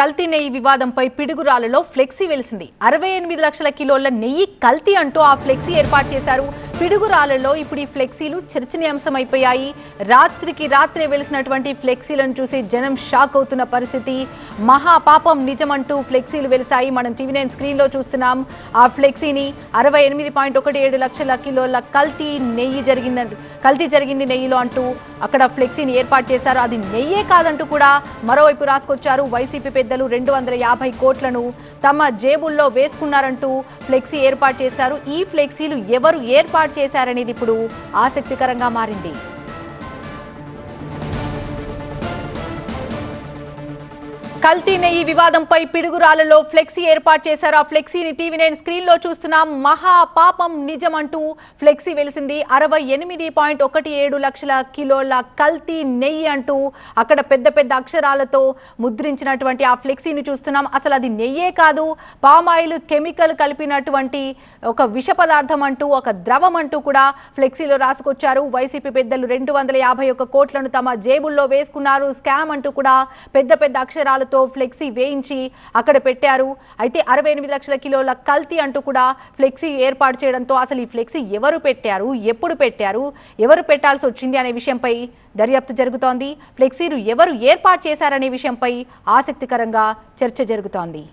కల్తీ నెయ్యి వివాదంపై పిడుగురాలలో ఫ్లెక్సీ వెలిసింది. 68 లక్షల కిలోల నెయ్యి కల్తీ అంటూ ఆ ఫ్లెక్సీ ఏర్పాటు చేశారు. పిడుగురాలలో ఇప్పుడు ఈ ఫ్లెక్సీలు చర్చనీయాంశమైపోయాయి. రాత్రికి రాత్రే వెలిసినటువంటి ఫ్లెక్సీలను చూసి జనం షాక్ అవుతున్న పరిస్థితి. మహాపాపం నిజమంటూ ఫ్లెక్సీలు వెలిసాయి. మనం టీవీ9 స్క్రీన్లో చూస్తున్నాం. ఆ ఫ్లెక్సీని 68.17 లక్షల కిలోల కల్తీ జరిగింది నెయ్యిలో అంటూ అక్కడ ఫ్లెక్సీని ఏర్పాటు చేశారు. అది నెయ్యే కాదంటూ కూడా మరోవైపు రాసుకొచ్చారు. వైసీపీ పెద్దలు 250 కోట్లను తమ జేబుల్లో వేసుకున్నారంటూ ఫ్లెక్సీ ఏర్పాటు చేశారు. ఈ ఫ్లెక్సీలు ఎవరు ఏర్పాటు చేశారనేది ఇప్పుడు ఆసక్తికరంగా మారింది. కల్తీ నెయ్యి వివాదంపై పిడుగురాలలో ఫ్లెక్సీ ఏర్పాటు చేశారు. ఆ ఫ్లెక్సీని టీవీ9 స్క్రీన్లో చూస్తున్నాం. మహాపాపం నిజమంటూ ఫ్లెక్సీ వెలిసింది. 68.17 లక్షల కిలోల కల్తీ నెయ్యి అంటూ అక్కడ పెద్ద పెద్ద అక్షరాలతో ముద్రించినటువంటి ఆ ఫ్లెక్సీని చూస్తున్నాం. అసలు అది నెయ్యే కాదు, పామాయిల్ కెమికల్ కలిపినటువంటి ఒక విష పదార్థం అంటూ, ఒక ద్రవం అంటూ కూడా ఫ్లెక్సీలో రాసుకొచ్చారు. వైసీపీ పెద్దలు 251 కోట్లను తమ జేబుల్లో వేసుకున్నారు, స్కామ్ అంటూ కూడా పెద్ద పెద్ద అక్షరాలతో ఫ్లెక్సీ వేయించి అక్కడ పెట్టారు. అయితే 68 లక్షల కిలోల కల్తీ అంటూ కూడా ఫ్లెక్సీ ఏర్పాటు చేయడంతో అసలు ఈ ఫ్లెక్సీ ఎవరు పెట్టారు, ఎప్పుడు పెట్టారు, ఎవరు పెట్టాల్సి వచ్చింది అనే విషయంపై దర్యాప్తు జరుగుతోంది. ఫ్లెక్సీలు ఎవరు ఏర్పాటు చేశారనే విషయంపై ఆసక్తికరంగా చర్చ జరుగుతోంది.